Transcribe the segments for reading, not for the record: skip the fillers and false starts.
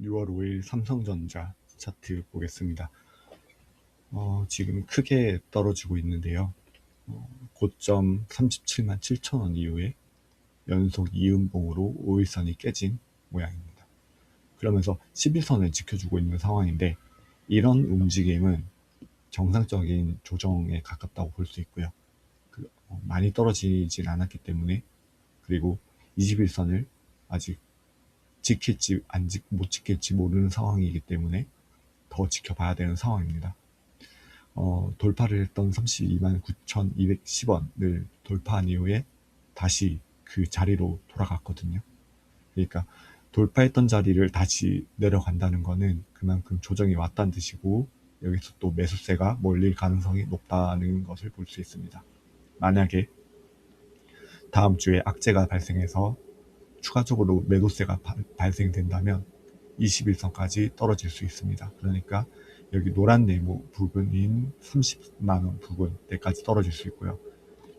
6월 5일 삼성전자 차트 보겠습니다. 지금 크게 떨어지고 있는데요. 고점 37만 7천 원 이후에 연속 이음봉으로 5일선이 깨진 모양입니다. 그러면서 11선을 지켜주고 있는 상황인데, 이런 움직임은 정상적인 조정에 가깝다고 볼 수 있고요. 많이 떨어지진 않았기 때문에, 그리고 21선을 아직 지킬지 못 지킬지 모르는 상황이기 때문에 더 지켜봐야 되는 상황입니다. 돌파를 했던 32만 9,210원을 돌파한 이후에 다시 그 자리로 돌아갔거든요. 그러니까 돌파했던 자리를 다시 내려간다는 거는 그만큼 조정이 왔다는 뜻이고, 여기서 또 매수세가 몰릴 가능성이 높다는 것을 볼 수 있습니다. 만약에 다음 주에 악재가 발생해서 추가적으로 매도세가 발생된다면 21선까지 떨어질 수 있습니다. 그러니까 여기 노란 네모 부분인 30만원 부분대까지 떨어질 수 있고요.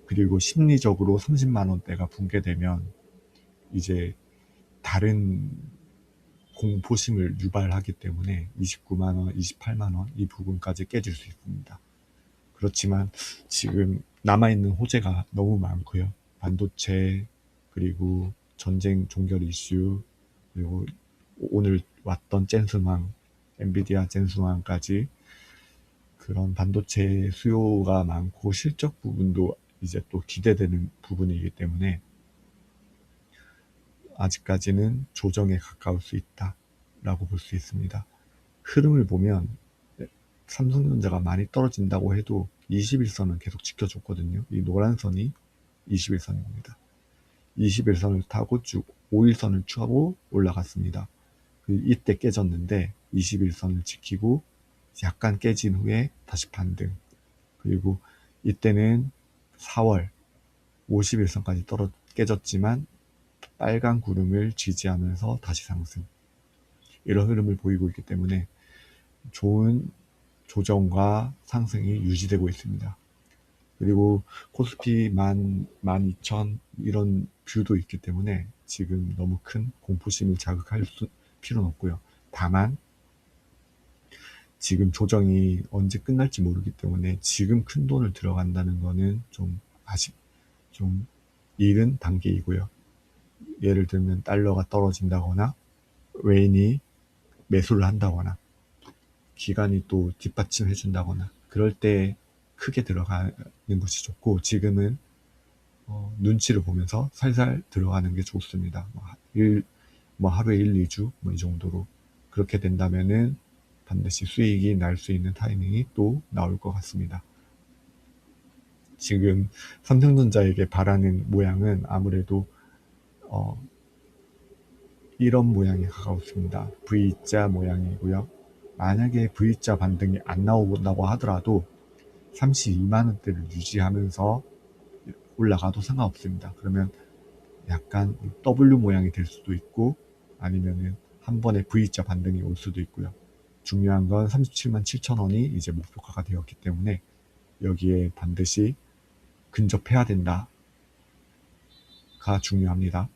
그리고 심리적으로 30만원대가 붕괴되면 이제 다른 공포심을 유발하기 때문에 29만원, 28만원 이 부분까지 깨질 수 있습니다. 그렇지만 지금 남아있는 호재가 너무 많고요. 반도체, 그리고 전쟁 종결 이슈, 그리고 오늘 왔던 젠슨왕, 엔비디아 젠슨왕까지 그런 반도체 수요가 많고 실적 부분도 이제 또 기대되는 부분이기 때문에 아직까지는 조정에 가까울 수 있다라고 볼 수 있습니다. 흐름을 보면 삼성전자가 많이 떨어진다고 해도 21선은 계속 지켜줬거든요. 이 노란 선이 21선입니다. 21선을 타고 쭉 5일선을 추하고 올라갔습니다. 이때 깨졌는데 21선을 지키고 약간 깨진 후에 다시 반등. 그리고 이때는 4월 51선까지 깨졌지만 빨간 구름을 지지하면서 다시 상승. 이런 흐름을 보이고 있기 때문에 좋은 조정과 상승이 유지되고 있습니다. 그리고 코스피 12,000 이런 뷰도 있기 때문에 지금 너무 큰 공포심을 자극할 필요는 없고요. 다만 지금 조정이 언제 끝날지 모르기 때문에 지금 큰 돈을 들어간다는 거는 좀 좀 이른 단계이고요. 예를 들면 달러가 떨어진다거나 외인이 매수를 한다거나 기관이 또 뒷받침해 준다거나 그럴 때 크게 들어가는 것이 좋고, 지금은 눈치를 보면서 살살 들어가는 게 좋습니다. 하루에 1, 2주 이 정도로 그렇게 된다면은 반드시 수익이 날 수 있는 타이밍이 또 나올 것 같습니다. 지금 삼성전자에게 바라는 모양은 아무래도 이런 모양에 가깝습니다. V자 모양이고요. 만약에 V자 반등이 안 나온다고 하더라도 32만원대를 유지하면서 올라가도 상관없습니다. 그러면 약간 W 모양이 될 수도 있고, 아니면은 한 번에 V자 반등이 올 수도 있고요. 중요한 건 37만 7천 원이 이제 목표가가 되었기 때문에 여기에 반드시 근접해야 된다가 중요합니다.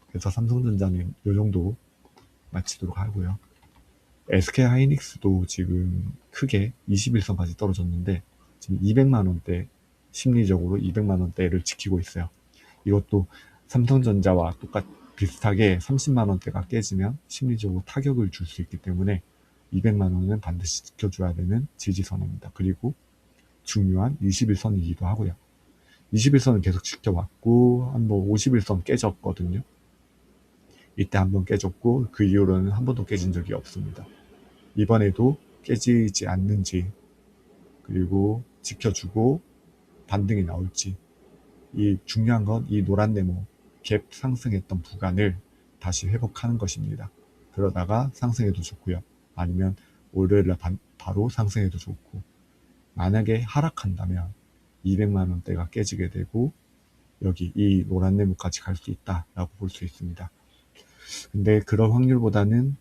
그래서 삼성전자는 이 정도 마치도록 하고요. SK하이닉스도 지금 크게 21선까지 떨어졌는데 지금 200만원대, 심리적으로 200만원대를 지키고 있어요. 이것도 삼성전자와 비슷하게 30만원대가 깨지면 심리적으로 타격을 줄 수 있기 때문에 200만원은 반드시 지켜줘야 되는 지지선입니다. 그리고 중요한 21선이기도 하고요. 21선은 계속 지켜왔고 한번 51선 깨졌거든요. 이때 한번 깨졌고 그 이후로는 한 번도 깨진 적이 없습니다. 이번에도 깨지지 않는지, 그리고 지켜주고 반등이 나올지, 이 중요한 건 이 노란 네모 갭 상승했던 구간을 다시 회복하는 것입니다. 그러다가 상승해도 좋고요. 아니면 월요일날 바로 상승해도 좋고, 만약에 하락한다면 200만원대가 깨지게 되고 여기 이 노란 네모까지 갈 수 있다라고 볼 수 있습니다. 근데 그럴 확률보다는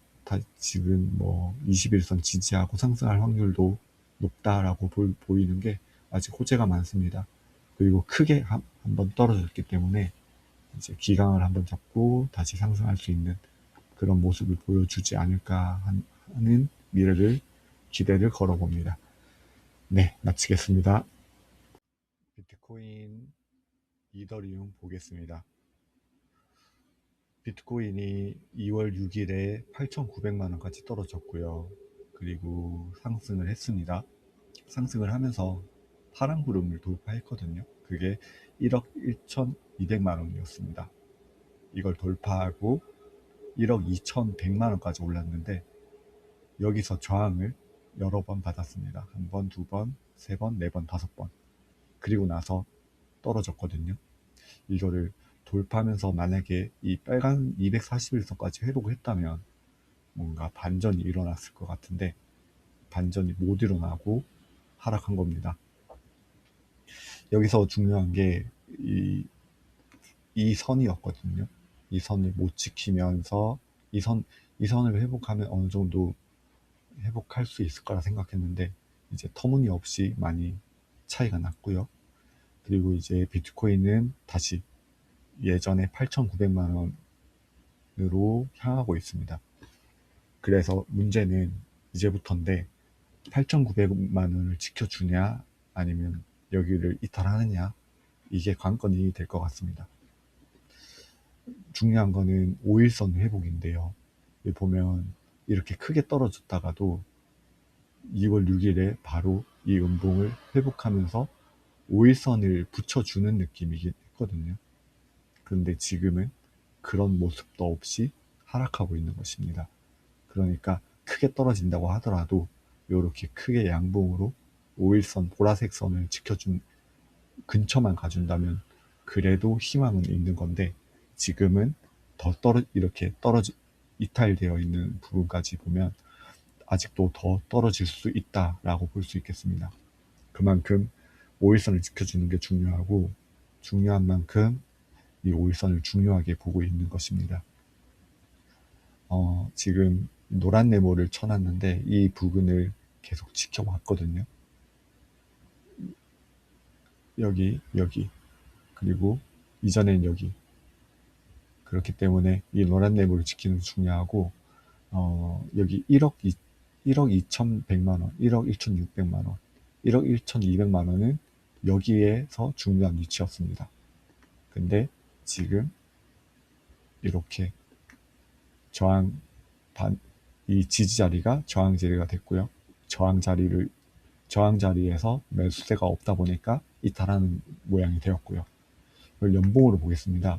지금 21선 지지하고 상승할 확률도 높다라고 보이는 게 아직 호재가 많습니다. 그리고 크게 한번 떨어졌기 때문에 이제 기강을 한번 잡고 다시 상승할 수 있는 그런 모습을 보여주지 않을까 하는 미래를 기대를 걸어봅니다. 네, 마치겠습니다. 비트코인, 이더리움 보겠습니다. 비트코인이 2월 6일에 8,900만 원까지 떨어졌고요. 그리고 상승을 했습니다. 상승을 하면서 파란 구름을 돌파했거든요. 그게 1억 1,200만 원이었습니다. 이걸 돌파하고 1억 2,100만 원까지 올랐는데 여기서 저항을 여러 번 받았습니다. 한 번, 두 번, 세 번, 네 번, 다섯 번. 그리고 나서 떨어졌거든요. 이거를 돌파하면서 만약에 이 빨간 241선까지 회복을 했다면 뭔가 반전이 일어났을 것 같은데 반전이 못 일어나고 하락한 겁니다. 여기서 중요한 게 이 선이었거든요. 이 선을 못 지키면서 이 선을 회복하면 어느 정도 회복할 수 있을 거라 생각했는데 이제 터무니없이 많이 차이가 났고요. 그리고 이제 비트코인은 다시 예전에 8,900만 원으로 향하고 있습니다. 그래서 문제는 이제부터인데 8,900만 원을 지켜주냐 아니면 여기를 이탈하느냐 이게 관건이 될 것 같습니다. 중요한 거는 5일선 회복인데요. 여기 보면 이렇게 크게 떨어졌다가도 2월 6일에 바로 이 음봉을 회복하면서 5일선을 붙여주는 느낌이긴 했거든요. 그런데 지금은 그런 모습도 없이 하락하고 있는 것입니다. 그러니까 크게 떨어진다고 하더라도 이렇게 크게 양봉으로 5일선 보라색 선을 지켜준 근처만 가준다면 그래도 희망은 있는 건데 지금은 더 이렇게 이탈되어 있는 부분까지 보면 아직도 더 떨어질 수 있다라고 볼 수 있겠습니다. 그만큼 5일선을 지켜주는 게 중요하고 중요한 만큼 이 5일선을 중요하게 보고 있는 것입니다. 지금 노란 네모를 쳐놨는데 이 부근을 계속 지켜왔거든요. 여기 그리고 이전엔 여기. 그렇기 때문에 이 노란 네모를 지키는 게 중요하고 여기 1억 2,100만 원, 1억 1,600만 원, 1억 1,200만 원은 여기에서 중요한 위치였습니다. 근데 지금 이렇게 이 지지 자리가 저항 자리가 됐고요. 저항 자리에서 매수세가 없다 보니까 이탈하는 모양이 되었고요. 이걸 연봉으로 보겠습니다.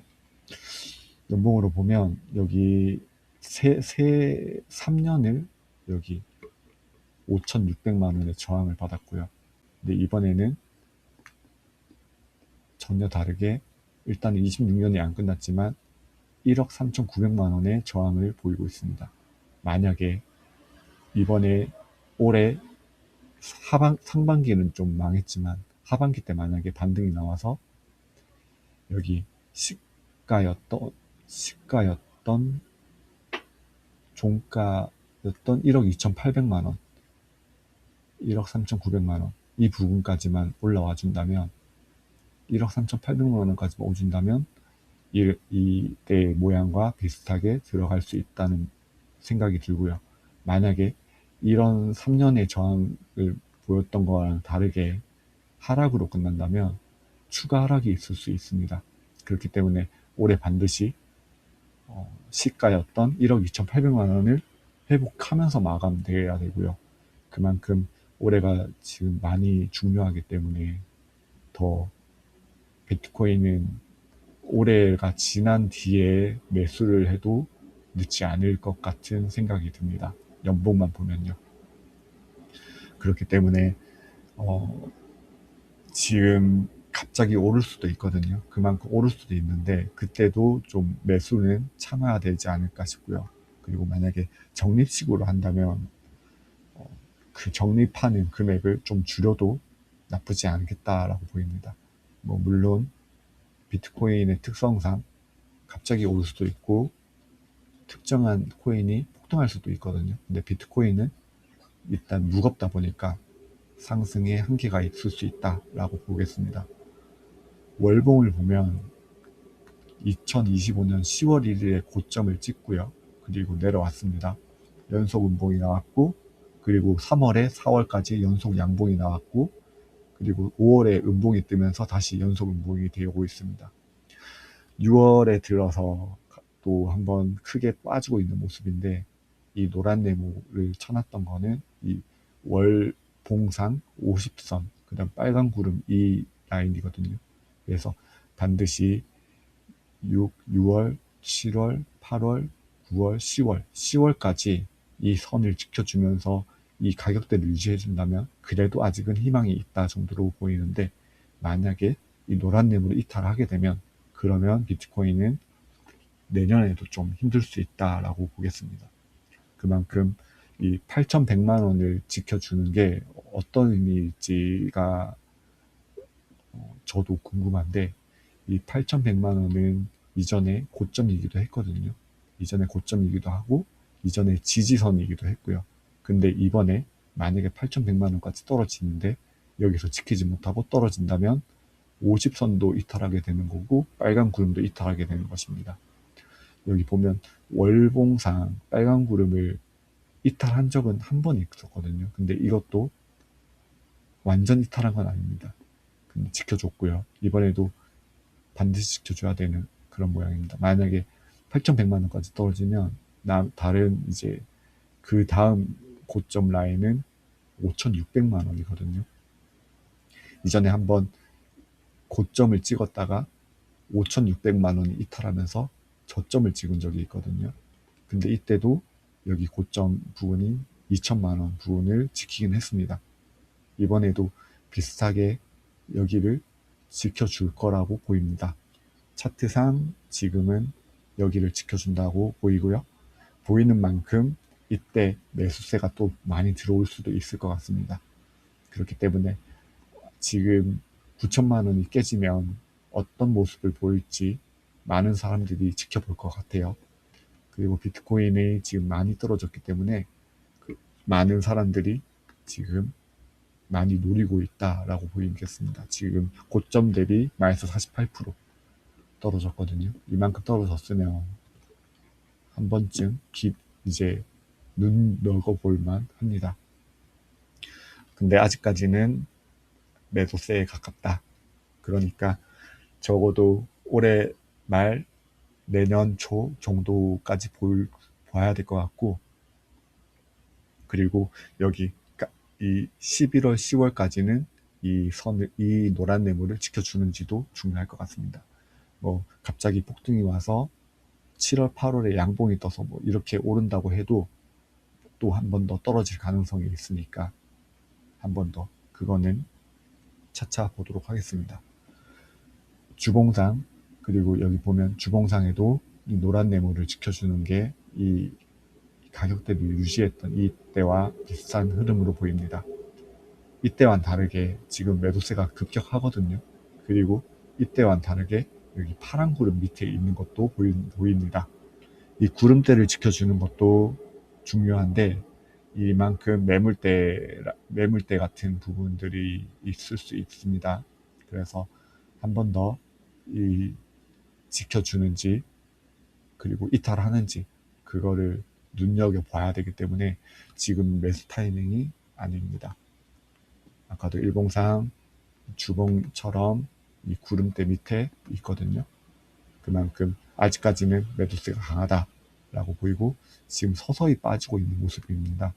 연봉으로 보면 여기 3년을 여기 5,600만 원의 저항을 받았고요. 근데 이번에는 전혀 다르게 일단 26년이 안 끝났지만 1억 3,900만 원의 저항을 보이고 있습니다. 만약에 이번에 올해 상반기는 좀 망했지만 하반기 때 만약에 반등이 나와서 여기 시가였던 종가였던 1억 2,800만 원, 1억 3,900만 원 이 부분까지만 올라와 준다면 1억 3,800만 원까지만 오준다면 이때 모양과 비슷하게 들어갈 수 있다는 생각이 들고요. 만약에 이런 3년의 저항을 보였던 거랑 다르게 하락으로 끝난다면 추가 하락이 있을 수 있습니다. 그렇기 때문에 올해 반드시 시가였던 1억 2,800만 원을 회복하면서 마감되어야 되고요. 그만큼 올해가 지금 많이 중요하기 때문에 더 비트코인은 올해가 지난 뒤에 매수를 해도 늦지 않을 것 같은 생각이 듭니다. 연봉만 보면요. 그렇기 때문에 지금 갑자기 오를 수도 있거든요. 그만큼 오를 수도 있는데 그때도 좀 매수는 참아야 되지 않을까 싶고요. 그리고 만약에 적립식으로 한다면 그 적립하는 금액을 좀 줄여도 나쁘지 않겠다라고 보입니다. 물론 비트코인의 특성상 갑자기 오를 수도 있고 특정한 코인이 폭등할 수도 있거든요. 근데 비트코인은 일단 무겁다 보니까 상승의 한계가 있을 수 있다라고 보겠습니다. 월봉을 보면 2025년 10월 1일에 고점을 찍고요. 그리고 내려왔습니다. 연속 음봉이 나왔고, 그리고 3월에 4월까지 연속 양봉이 나왔고, 그리고 5월에 음봉이 뜨면서 다시 연속 음봉이 되고 있습니다. 6월에 들어서 또 한번 크게 빠지고 있는 모습인데, 이 노란 네모를 쳐놨던 거는 이 월봉상 50선, 그 다음 빨간 구름 이 라인이거든요. 그래서 반드시 6월, 7월, 8월, 9월, 10월, 10월까지 이 선을 지켜주면서 이 가격대를 유지해준다면 그래도 아직은 희망이 있다 정도로 보이는데, 만약에 이 노란 네모를 이탈하게 되면 그러면 비트코인은 내년에도 좀 힘들 수 있다라고 보겠습니다. 그만큼 이 8,100만 원을 지켜주는 게 어떤 의미일지가 저도 궁금한데, 이 8,100만 원은 이전에 고점이기도 했거든요. 이전에 고점이기도 하고 이전에 지지선이기도 했고요. 근데 이번에 만약에 8,100만 원까지 떨어지는데 여기서 지키지 못하고 떨어진다면 50선도 이탈하게 되는 거고 빨간 구름도 이탈하게 되는 것입니다. 여기 보면 월봉상 빨간 구름을 이탈한 적은 한 번 있었거든요. 근데 이것도 완전 이탈한 건 아닙니다. 근데 지켜줬고요. 이번에도 반드시 지켜줘야 되는 그런 모양입니다. 만약에 8,100만 원까지 떨어지면 다른 이제 그 다음 고점 라인은 5,600만 원이거든요. 이전에 한번 고점을 찍었다가 5,600만 원이 이탈하면서 저점을 찍은 적이 있거든요. 근데 이때도 여기 고점 부분인 2천만 원 부분을 지키긴 했습니다. 이번에도 비슷하게 여기를 지켜줄 거라고 보입니다. 차트상 지금은 여기를 지켜준다고 보이고요. 보이는 만큼 이때 매수세가 또 많이 들어올 수도 있을 것 같습니다. 그렇기 때문에 지금 9천만 원이 깨지면 어떤 모습을 보일지 많은 사람들이 지켜볼 것 같아요. 그리고 비트코인이 지금 많이 떨어졌기 때문에 많은 사람들이 지금 많이 노리고 있다라고 보이겠습니다. 지금 고점 대비 마이너스 48% 떨어졌거든요. 이만큼 떨어졌으면 한 번쯤 이제 눈 넣어 볼만 합니다. 근데 아직까지는 매도세에 가깝다. 그러니까 적어도 올해 말 내년 초 정도까지 봐야 될 것 같고, 그리고 여기 이 11월, 10월까지는 이 노란 네모를 지켜주는지도 중요할 것 같습니다. 뭐 갑자기 폭등이 와서 7월, 8월에 양봉이 떠서 뭐 이렇게 오른다고 해도 또 한 번 더 떨어질 가능성이 있으니까 한 번 더 그거는 차차 보도록 하겠습니다. 주봉상, 그리고 여기 보면 주봉상에도 이 노란 네모를 지켜주는 게 이 가격대를 유지했던 이때와 비슷한 흐름으로 보입니다. 이때와는 다르게 지금 매도세가 급격하거든요. 그리고 이때와는 다르게 여기 파란 구름 밑에 있는 것도 보입니다. 이 구름대를 지켜주는 것도 중요한데 이만큼 매물대 같은 부분들이 있을 수 있습니다. 그래서 한 번 더 지켜주는지 그리고 이탈하는지 그거를 눈여겨봐야 되기 때문에 지금 매수 타이밍이 아닙니다. 아까도 일봉상 주봉처럼 이 구름대 밑에 있거든요. 그만큼 아직까지는 매도세가 강하다라고 보이고 지금 서서히 빠지고 있는 모습입니다.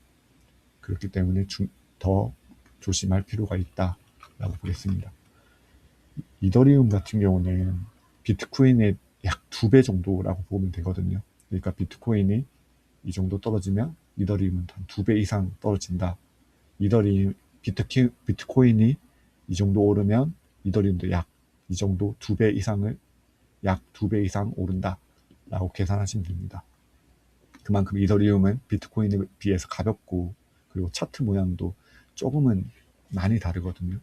그렇기 때문에 더 조심할 필요가 있다라고 보겠습니다. 이더리움 같은 경우는 비트코인의 약 2배 정도라고 보면 되거든요. 그러니까 비트코인이 이 정도 떨어지면 이더리움은 한 2배 이상 떨어진다. 비트코인이 이 정도 오르면 이더리움도 약 이 정도 2배 이상을 약 2배 이상 오른다 라고 계산하시면 됩니다. 그만큼 이더리움은 비트코인에 비해서 가볍고 그리고 차트 모양도 조금은 많이 다르거든요.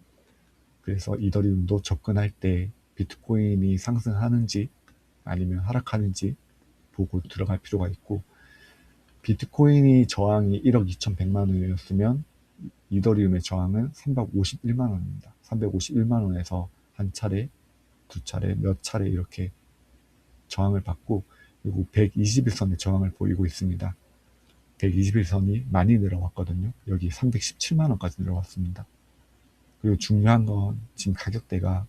그래서 이더리움도 접근할 때 비트코인이 상승하는지 아니면 하락하는지 보고 들어갈 필요가 있고, 비트코인이 저항이 1억 2,100만 원이었으면 이더리움의 저항은 351만 원입니다. 351만 원에서 한 차례, 두 차례, 몇 차례 이렇게 저항을 받고 그리고 121선의 저항을 보이고 있습니다. 121선이 많이 내려왔거든요. 여기 317만원까지 내려왔습니다. 그리고 중요한 건 지금 가격대가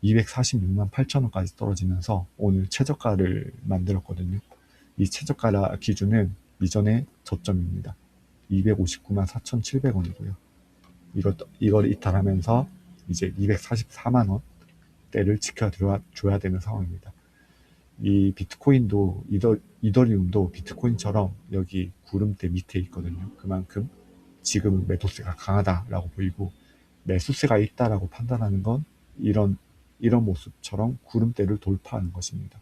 246만 8천원까지 떨어지면서 오늘 최저가를 만들었거든요. 이 최저가 기준은 이전의 저점입니다. 259만 4,700원이고요. 이걸 이탈하면서 이제 244만원 대를 지켜줘야 되는 상황입니다. 이 비트코인도 이더리움도 비트코인처럼 여기 구름대 밑에 있거든요. 그만큼 지금 매도세가 강하다라고 보이고, 매수세가 있다라고 판단하는 건 이런 모습처럼 구름대를 돌파하는 것입니다.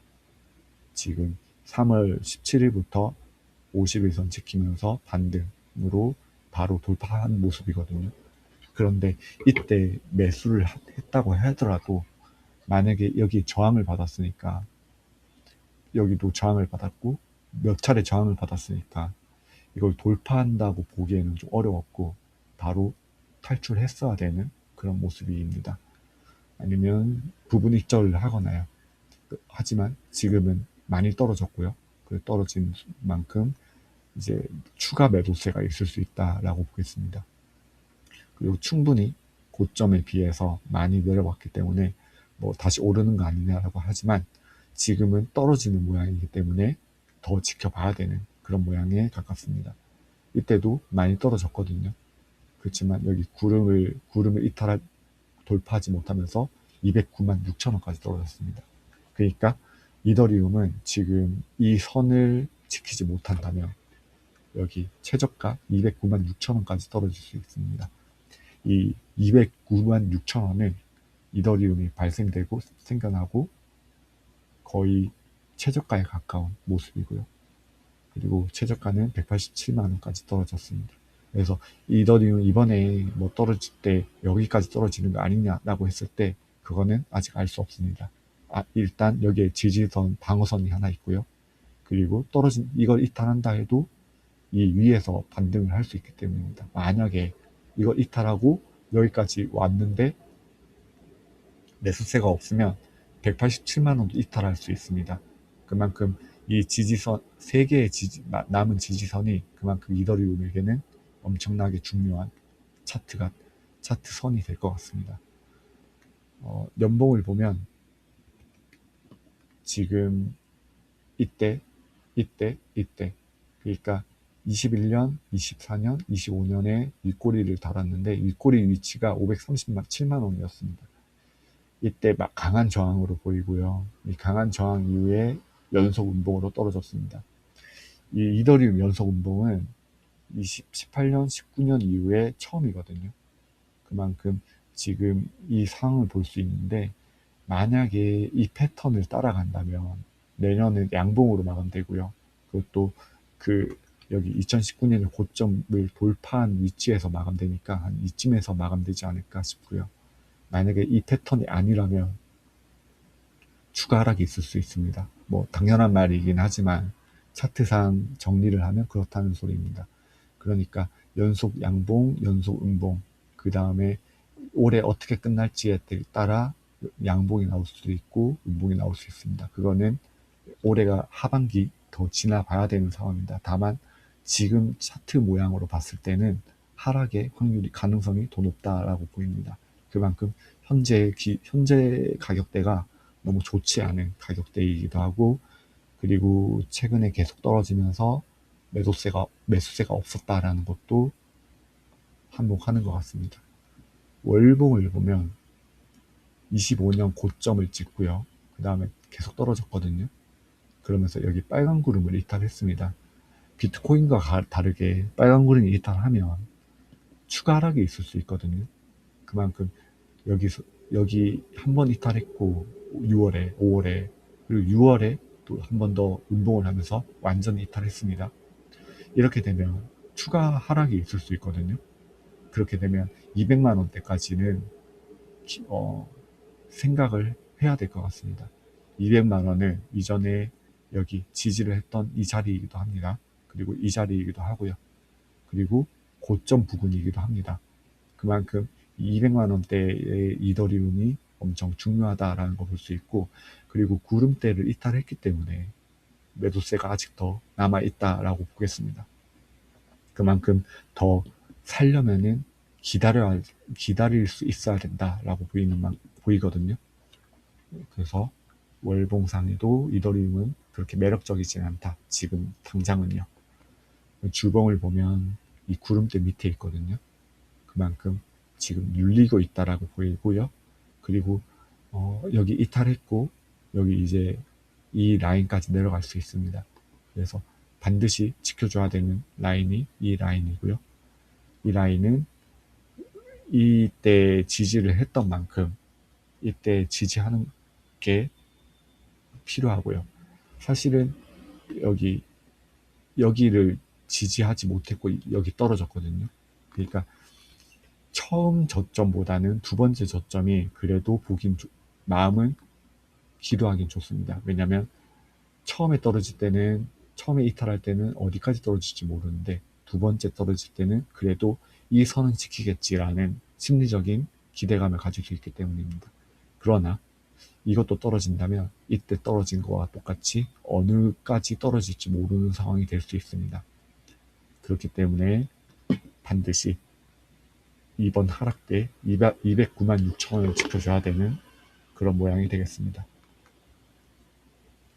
지금 3월 17일부터 50일선 지키면서 반등으로 바로 돌파한 모습이거든요. 그런데 이때 매수를 했다고 하더라도 만약에 여기 저항을 받았으니까, 여기도 저항을 받았고 몇 차례 저항을 받았으니까 이걸 돌파한다고 보기에는 좀 어려웠고 바로 탈출했어야 되는 그런 모습입니다. 아니면 부분 익절을 하거나요. 하지만 지금은 많이 떨어졌고요. 그 떨어진 만큼 이제 추가 매도세가 있을 수 있다라고 보겠습니다. 그리고 충분히 고점에 비해서 많이 내려왔기 때문에 뭐 다시 오르는 거 아니냐라고 하지만 지금은 떨어지는 모양이기 때문에 더 지켜봐야 되는 그런 모양에 가깝습니다. 이때도 많이 떨어졌거든요. 그렇지만 여기 구름을 돌파하지 못하면서 209만 6천원까지 떨어졌습니다. 그러니까 이더리움은 지금 이 선을 지키지 못한다면 여기 최저가 209만 6천원까지 떨어질 수 있습니다. 이 209만 6천원은 이더리움이 발생되고 생겨나고 거의 최저가에 가까운 모습이고요. 그리고 최저가는 187만원까지 떨어졌습니다. 그래서 이더리움 이번에 뭐 떨어질 때 여기까지 떨어지는 거 아니냐라고 했을 때 그거는 아직 알 수 없습니다. 일단 여기에 지지선, 방어선이 하나 있고요. 그리고 이걸 이탈한다 해도 이 위에서 반등을 할 수 있기 때문입니다. 만약에 이걸 이탈하고 여기까지 왔는데 매수세가 없으면 187만원도 이탈할 수 있습니다. 그만큼 이 지지선, 3개의 남은 지지선이 그만큼 이더리움에게는 엄청나게 중요한 차트선이 될 것 같습니다. 연봉을 보면 지금 이때, 그러니까 21년, 24년, 25년에 윗꼬리를 달았는데 윗꼬리 위치가 537만원이었습니다. 이때 막 강한 저항으로 보이고요. 이 강한 저항 이후에 연속 운봉으로 떨어졌습니다. 이 이더리움 연속 운봉은 18년, 19년 이후에 처음이거든요. 그만큼 지금 이 상황을 볼 수 있는데 만약에 이 패턴을 따라간다면 내년은 양봉으로 마감되고요. 그것도 여기 2019년의 고점을 돌파한 위치에서 마감되니까 한 이쯤에서 마감되지 않을까 싶고요. 만약에 이 패턴이 아니라면 추가 하락이 있을 수 있습니다. 뭐 당연한 말이긴 하지만 차트상 정리를 하면 그렇다는 소리입니다. 그러니까 연속 양봉, 연속 음봉, 그 다음에 올해 어떻게 끝날지에 따라 양봉이 나올 수도 있고 음봉이 나올 수 있습니다. 그거는 올해가 하반기 더 지나봐야 되는 상황입니다. 다만 지금 차트 모양으로 봤을 때는 하락의 가능성이 더 높다라고 보입니다. 그만큼 현재 가격대가 너무 좋지 않은 가격대이기도 하고, 그리고 최근에 계속 떨어지면서 매수세가 없었다라는 것도 한몫하는 것 같습니다. 월봉을 보면 25년 고점을 찍고요. 그 다음에 계속 떨어졌거든요. 그러면서 여기 빨간 구름을 이탈했습니다. 비트코인과 다르게 빨간 구름이 이탈하면 추가 하락이 있을 수 있거든요. 그만큼 여기 한 번 이탈했고 6월에, 5월에, 그리고 6월에 또 한 번 더 운동을 하면서 완전히 이탈했습니다. 이렇게 되면 추가 하락이 있을 수 있거든요. 그렇게 되면 200만 원대까지는 생각을 해야 될 것 같습니다. 200만 원은 이전에 여기 지지를 했던 이 자리이기도 합니다. 그리고 이 자리이기도 하고요. 그리고 고점 부근이기도 합니다. 그만큼 200만 원대의 이더리움이 엄청 중요하다라는 걸 볼 수 있고, 그리고 구름대를 이탈했기 때문에 매도세가 아직 더 남아있다라고 보겠습니다. 그만큼 더 살려면은 기다릴 수 있어야 된다라고 보이거든요. 그래서 월봉상에도 이더리움은 그렇게 매력적이진 않다. 지금 당장은요. 주봉을 보면 이 구름대 밑에 있거든요. 그만큼 지금 눌리고 있다라고 보이고요. 그리고 여기 이탈했고 여기 이제 이 라인까지 내려갈 수 있습니다. 그래서 반드시 지켜줘야 되는 라인이 이 라인이고요. 이 라인은 이때 지지를 했던 만큼 이때 지지하는 게 필요하고요. 사실은 여기를 지지하지 못했고 여기 떨어졌거든요. 그러니까 처음 저점보다는 두 번째 저점이 그래도 마음은 기도하긴 좋습니다. 왜냐면 처음에 이탈할 때는 어디까지 떨어질지 모르는데 두 번째 떨어질 때는 그래도 이 선은 지키겠지라는 심리적인 기대감을 가질 수 있기 때문입니다. 그러나 이것도 떨어진다면 이때 떨어진 거와 똑같이 어느까지 떨어질지 모르는 상황이 될 수 있습니다. 그렇기 때문에 반드시 이번 하락 때 209만 6천 원을 지켜줘야 되는 그런 모양이 되겠습니다.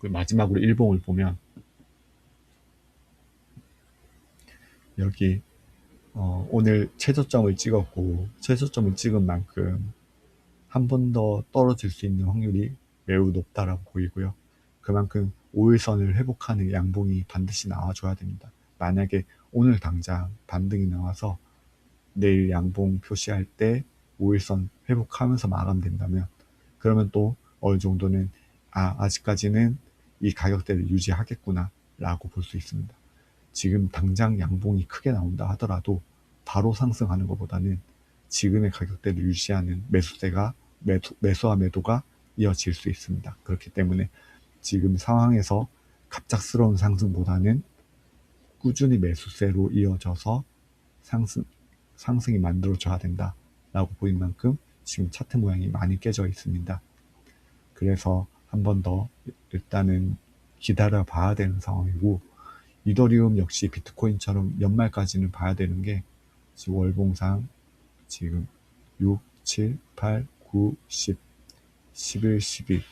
마지막으로 일봉을 보면 여기 오늘 최저점을 찍었고 최저점을 찍은 만큼 한 번 더 떨어질 수 있는 확률이 매우 높다라고 보이고요. 그만큼 5일선을 회복하는 양봉이 반드시 나와줘야 됩니다. 만약에 오늘 당장 반등이 나와서 내일 양봉 표시할 때 5일선 회복하면서 마감된다면 그러면 또 어느 정도는 아직까지는 이 가격대를 유지하겠구나 라고 볼 수 있습니다. 지금 당장 양봉이 크게 나온다 하더라도 바로 상승하는 것보다는 지금의 가격대를 유지하는 매수와 매도가 이어질 수 있습니다. 그렇기 때문에 지금 상황에서 갑작스러운 상승보다는 꾸준히 매수세로 이어져서 상승이 만들어져야 된다라고 보인 만큼 지금 차트 모양이 많이 깨져 있습니다. 그래서 한 번 더 일단은 기다려 봐야 되는 상황이고 이더리움 역시 비트코인처럼 연말까지는 봐야 되는 게 지금 월봉상 지금 6, 7, 8, 9, 10, 11, 12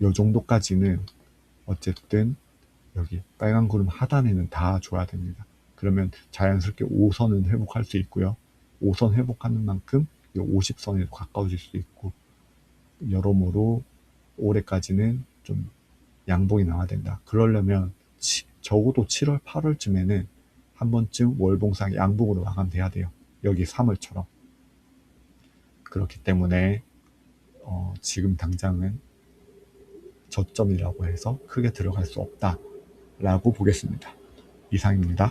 요 정도까지는 어쨌든 여기 빨간 구름 하단에는 다 줘야 됩니다. 그러면 자연스럽게 5선은 회복할 수 있고요. 5선 회복하는 만큼 50선에 가까워질 수 있고 여러모로 올해까지는 좀 양봉이 나와야 된다. 그러려면 적어도 7월, 8월쯤에는 한 번쯤 월봉상 양봉으로 마감돼야 돼요. 여기 3월처럼. 그렇기 때문에 지금 당장은 저점이라고 해서 크게 들어갈 수 없다라고 보겠습니다. 이상입니다.